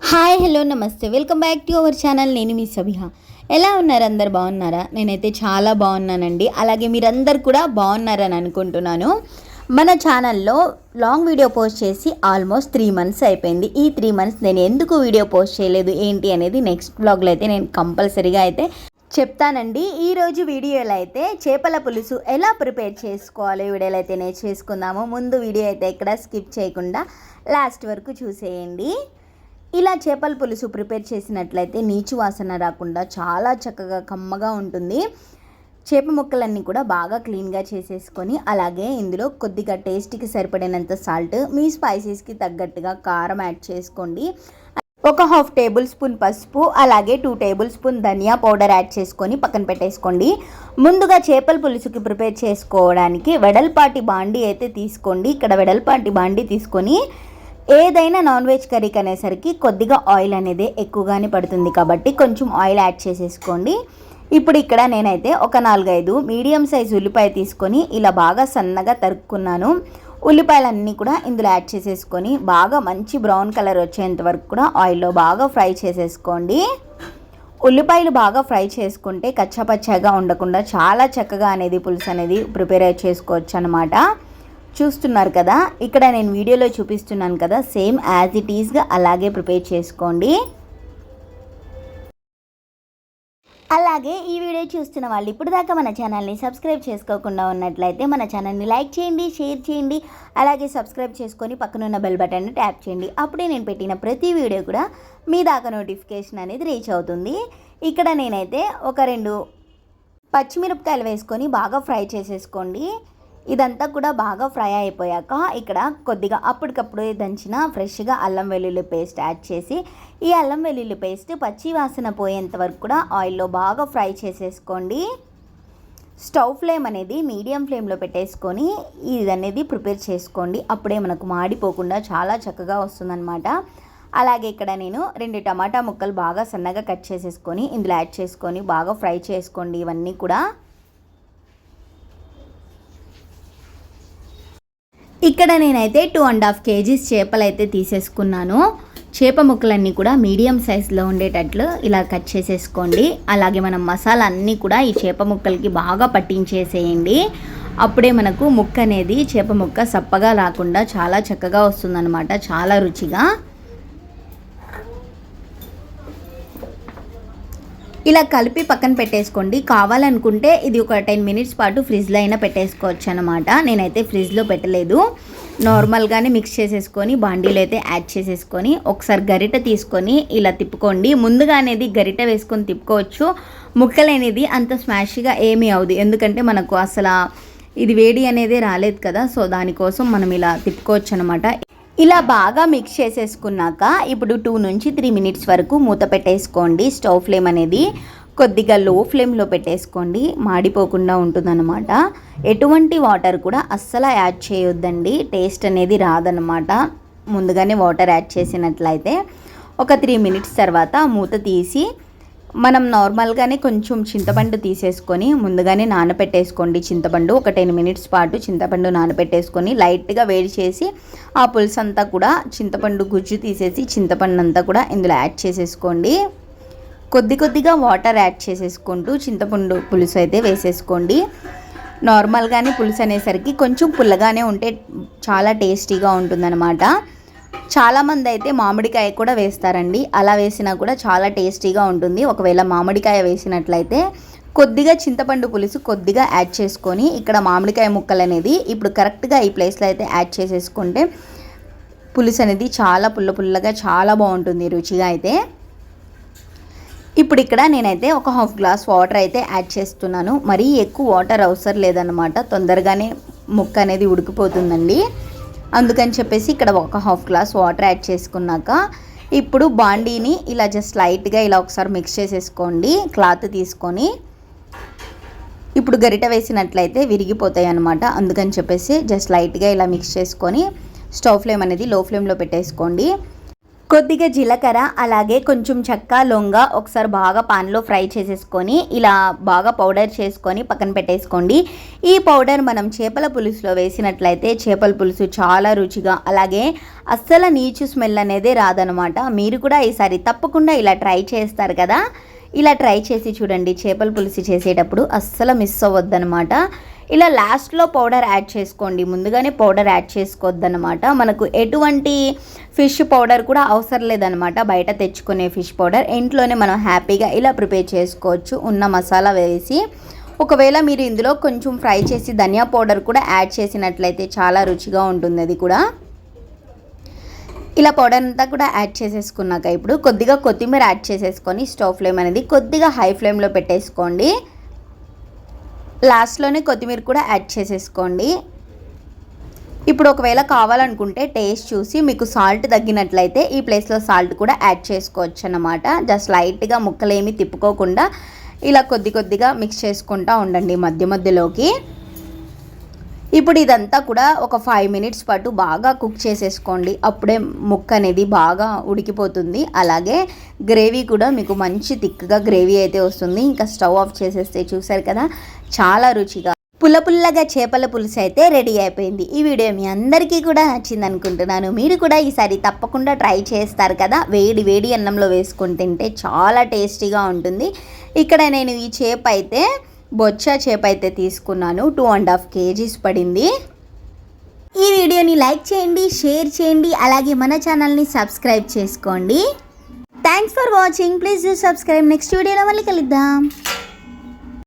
Hi hello నమస్తే welcome back to our channel. నేను మీ సబిహ. ఎలా ఉన్నారు? అందరు బాగున్నారా? నేనైతే చాలా బాగున్నానండి. అలాగే మీరందరు కూడా బాగున్నారని అనుకుంటున్నాను. మన ఛానల్లో లాంగ్ వీడియో పోస్ట్ చేసి ఆల్మోస్ట్ 3 months అయిపోయింది. ఈ 3 months నేను ఎందుకు వీడియో పోస్ట్ చేయలేదు ఏంటి అనేది నెక్స్ట్ బ్లాగ్లో అయితే నేను కంపల్సరీగా అయితే చెప్తానండి. ఈరోజు వీడియోలో అయితే చేపల పులుసు ఎలా ప్రిపేర్ చేసుకోవాలో వీడియోలో అయితే నేర్చేసుకుందాము. ముందు వీడియో అయితే ఎక్కడ స్కిప్ చేయకుండా లాస్ట్ వరకు చూసేయండి. ఇలా చేపల పులుసు ప్రిపేర్ చేసినట్లయితే నీచు వాసన రాకుండా చాలా చక్కగా కమ్మగా ఉంటుంది. చేప ముక్కలన్నీ కూడా బాగా క్లీన్గా చేసేసుకొని అలాగే ఇందులో కొద్దిగా టేస్ట్కి సరిపడినంత సాల్ట్, మీ స్పైసెస్కి తగ్గట్టుగా కారం యాడ్ చేసుకోండి. ఒక 1/2 tablespoon పసుపు, అలాగే 2 tablespoon ధనియా పౌడర్ యాడ్ చేసుకొని పక్కన పెట్టేసుకోండి. ముందుగా చేపల పులుసుకి ప్రిపేర్ చేసుకోవడానికి వెడల్పాటి బాండీ అయితే తీసుకోండి. ఇక్కడ వెడల్పాటి బాండీ తీసుకొని ఏదైనా నాన్ వెజ్ కర్రీకి అనేసరికి కొద్దిగా ఆయిల్ అనేది ఎక్కువగానే పడుతుంది కాబట్టి కొంచెం ఆయిల్ యాడ్ చేసేసుకోండి. ఇప్పుడు ఇక్కడ నేనైతే ఒక 4-5 మీడియం సైజ్ ఉల్లిపాయ తీసుకొని ఇలా బాగా సన్నగా తరుక్కున్నాను. ఉల్లిపాయలన్నీ కూడా ఇందులో యాడ్ చేసేసుకొని బాగా మంచి బ్రౌన్ కలర్ వచ్చేంత వరకు కూడా ఆయిల్లో బాగా ఫ్రై చేసేసుకోండి. ఉల్లిపాయలు బాగా ఫ్రై చేసుకుంటే కచ్చాపచ్చాగా ఉండకుండా చాలా చక్కగా అనేది పులుసు అనేది ప్రిపేర్ చేసుకోవచ్చు అన్నమాట. చూస్తున్నారు కదా, ఇక్కడ నేను వీడియోలో చూపిస్తున్నాను కదా, సేమ్ యాజ్ ఇట్ ఈజ్గా అలాగే ప్రిపేర్ చేసుకోండి. అలాగే ఈ వీడియో చూస్తున్న వాళ్ళు ఇప్పుడు దాకా మన ఛానల్ని సబ్స్క్రైబ్ చేసుకోకుండా ఉన్నట్లయితే మన ఛానల్ని లైక్ చేయండి, షేర్ చేయండి, అలాగే సబ్స్క్రైబ్ చేసుకొని పక్కనున్న బెల్ బటన్ని ట్యాప్ చేయండి. అప్పుడే నేను పెట్టిన ప్రతి వీడియో కూడా మీ దాకా నోటిఫికేషన్ అనేది రీచ్ అవుతుంది. ఇక్కడ నేనైతే ఒక 2 పచ్చిమిరపకాయలు వేసుకొని బాగా ఫ్రై చేసేసుకోండి. ఇదంతా కూడా బాగా ఫ్రై అయిపోయాక ఇక్కడ కొద్దిగా అప్పటికప్పుడు దంచిన ఫ్రెష్గా అల్లం వెల్లుల్లి పేస్ట్ యాడ్ చేసి ఈ అల్లం వెల్లుల్లి పేస్ట్ పచ్చి వాసన పోయేంత వరకు కూడా ఆయిల్లో బాగా ఫ్రై చేసేసుకోండి. స్టవ్ ఫ్లేమ్ అనేది మీడియం ఫ్లేమ్లో పెట్టేసుకొని ఇది అనేది ప్రిపేర్ చేసుకోండి. అప్పుడే మనకు మాడిపోకుండా చాలా చక్కగా వస్తుందన్నమాట. అలాగే ఇక్కడ నేను 2 టమాటా ముక్కలు బాగా సన్నగా కట్ చేసేసుకొని ఇందులో యాడ్ చేసుకొని బాగా ఫ్రై చేసుకోండి. ఇవన్నీ కూడా ఇక్కడ నేనైతే 2.5 kgs చేపలు అయితే తీసేసుకున్నాను. చేప ముక్కలన్నీ కూడా మీడియం సైజులో ఉండేటట్లు ఇలా కట్ చేసేసుకోండి. అలాగే మనం మసాలా అన్నీ కూడా ఈ చేప ముక్కలకి బాగా పట్టించేసేయండి. అప్పుడే మనకు ముక్క అనేది చేప ముక్క సప్పగా రాకుండా చాలా చక్కగా వస్తుందన్నమాట, చాలా రుచిగా. ఇలా కలిపి పక్కన పెట్టేసుకోండి. కావాలనుకుంటే ఇది ఒక 10 minutes పాటు ఫ్రిడ్జ్లో అయినా పెట్టేసుకోవచ్చు అనమాట. నేనైతే ఫ్రిడ్జ్లో పెట్టలేదు, నార్మల్గానే మిక్స్ చేసేసుకొని బాండీలో అయితే యాడ్ చేసేసుకొని ఒకసారి గరిటె తీసుకొని ఇలా తిప్పుకోండి. ముందుగా అనేది గరిటె వేసుకొని తిప్పుకోవచ్చు. ముక్కలు అనేది అంత స్మాష్గా ఏమీ అవ్వదు, ఎందుకంటే మనకు అసలు ఇది వేడి అనేది రాలేదు కదా, సో దానికోసం మనం ఇలా తిప్పుకోవచ్చు అనమాట. ఇలా బాగా మిక్స్ చేసేసుకున్నాక ఇప్పుడు 2 నుంచి 3 minutes వరకు మూత పెట్టేసుకోండి. స్టవ్ ఫ్లేమ్ అనేది కొద్దిగా లో ఫ్లేమ్లో పెట్టేసుకోండి, మాడిపోకుండా ఉంటుందన్నమాట. ఎటువంటి వాటర్ కూడా అస్సలు యాడ్ చేయొద్దండి, టేస్ట్ అనేది రాదన్నమాట. ముందుగానే వాటర్ యాడ్ చేసినట్లయితే ఒక 3 minutes తర్వాత మూత తీసి మనం నార్మల్గానే కొంచెం చింతపండు తీసేసుకొని ముందుగానే నానబెట్టేసుకోండి. చింతపండు ఒక 10 minutes పాటు చింతపండు నానబెట్టేసుకొని లైట్గా వేడి చేసి ఆ పులుసు అంతా కూడా చింతపండు గుజ్జు తీసేసి చింతపండు అంతా కూడా ఇందులో యాడ్ చేసేసుకోండి. కొద్దిగా వాటర్ యాడ్ చేసేసుకుంటూ చింతపండు పులుసు అయితే వేసేసుకోండి. నార్మల్గానే పులుసు అనేసరికి కొంచెం పుల్లగానే ఉంటే చాలా టేస్టీగా ఉంటుందన్నమాట. చాలామంది అయితే మామిడికాయ కూడా వేస్తారండి, అలా వేసినా కూడా చాలా టేస్టీగా ఉంటుంది. ఒకవేళ మామిడికాయ వేసినట్లయితే కొద్దిగా చింతపండు పులుసు కొద్దిగా యాడ్ చేసుకొని ఇక్కడ మామిడికాయ ముక్కలు అనేది ఇప్పుడు కరెక్ట్గా ఈ ప్లేస్లో అయితే యాడ్ చేసేసుకుంటే పులుసు అనేది చాలా పుల్లగా చాలా బాగుంటుంది రుచిగా అయితే. ఇప్పుడు ఇక్కడ నేనైతే ఒక 1/2 glass వాటర్ అయితే యాడ్ చేస్తున్నాను. మరీ ఎక్కువ వాటర్ అవసరం లేదన్నమాట, తొందరగానే ముక్క అనేది ఉడికిపోతుందండి. అందుకని చెప్పేసి ఇక్కడ ఒక 1/2 glass వాటర్ యాడ్ చేసుకున్నాక ఇప్పుడు బాండీని ఇలా జస్ట్ లైట్గా ఇలా ఒకసారి మిక్స్ చేసేసుకోండి. క్లాత్ తీసుకొని ఇప్పుడు గరిట వేసినట్లయితే విరిగిపోతాయి అన్నమాట. అందుకని చెప్పేసి జస్ట్ లైట్గా ఇలా మిక్స్ చేసుకొని స్టవ్ ఫ్లేమ్ అనేది లో ఫ్లేమ్లో పెట్టేసుకోండి. కొద్దిగా జీలకర్ర అలాగే కొంచెం చెక్క లొంగ ఒకసారి బాగా పాన్లో ఫ్రై చేసేసుకొని ఇలా బాగా పౌడర్ చేసుకొని పక్కన పెట్టేసుకోండి. ఈ పౌడర్ మనం చేపల పులుసులో వేసినట్లయితే చేపల పులుసు చాలా రుచిగా అలాగే అస్సలు నీచు స్మెల్ అనేది రాదనమాట. మీరు కూడా ఈసారి తప్పకుండా ఇలా ట్రై చేస్తారు కదా, ఇలా ట్రై చేసి చూడండి. చేపల పులుసు చేసేటప్పుడు అస్సలు మిస్ అవ్వద్దనమాట. ఇలా లాస్ట్లో పౌడర్ యాడ్ చేసుకోండి, ముందుగానే పౌడర్ యాడ్ చేసుకోవద్దనమాట. మనకు ఎటువంటి ఫిష్ పౌడర్ కూడా అవసరం లేదనమాట. బయట తెచ్చుకునే ఫిష్ పౌడర్ ఇంట్లోనే మనం హ్యాపీగా ఇలా ప్రిపేర్ చేసుకోవచ్చు ఉన్న మసాలా వేసి. ఒకవేళ మీరు ఇందులో కొంచెం ఫ్రై చేసి ధనియా పౌడర్ కూడా యాడ్ చేసినట్లయితే చాలా రుచిగా ఉంటుంది అది కూడా. ఇలా పౌడర్ అంతా కూడా యాడ్ చేసేసుకున్నాక ఇప్పుడు కొద్దిగా కొత్తిమీర యాడ్ చేసేసుకొని స్టవ్ ఫ్లేమ్ అనేది కొద్దిగా హై ఫ్లేమ్లో పెట్టేసుకోండి. లాస్ట్లోనే కొత్తిమీర కూడా యాడ్ చేసేసుకోండి. ఇప్పుడు ఒకవేళ కావాలనుకుంటే టేస్ట్ చూసి మీకు సాల్ట్ తగ్గినట్లయితే ఈ ప్లేస్లో సాల్ట్ కూడా యాడ్ చేసుకోవచ్చు అన్నమాట. జస్ట్ లైట్గా ముక్కలేమి తిప్పుకోకుండా ఇలా కొద్దిగా మిక్స్ చేసుకుంటూ ఉండండి మధ్య మధ్యలోకి. ఇప్పుడు ఇదంతా కూడా ఒక 5 మినిట్స్ పాటు బాగా కుక్ చేసేసుకోండి. అప్పుడే ముక్క అనేది బాగా ఉడికిపోతుంది. అలాగే గ్రేవీ కూడా మీకు మంచి థిక్గా గ్రేవీ అయితే వస్తుంది. ఇంకా స్టవ్ ఆఫ్ చేసేస్తే చూసారు కదా, చాలా రుచిగా పుల్లగా చేపల పులుసు అయితే రెడీ అయిపోయింది. ఈ వీడియో మీ అందరికీ కూడా నచ్చింది అనుకుంటున్నాను. మీరు కూడా ఈసారి తప్పకుండా ట్రై చేస్తారు కదా. వేడి అన్నంలో వేసుకొని తింటే చాలా టేస్టీగా ఉంటుంది. ఇక్కడ నేను ఈ చేప అయితే బొచ్చ చేప అయితే తీసుకున్నాను. 2.5 kgs పడింది. ఈ వీడియోని లైక్ చేయండి, షేర్ చేయండి, అలాగే మన ఛానల్ని సబ్స్క్రైబ్ చేసుకోండి. Thanks for watching. Please do subscribe. Next వీడియోలో మళ్ళీ కలుద్దాం.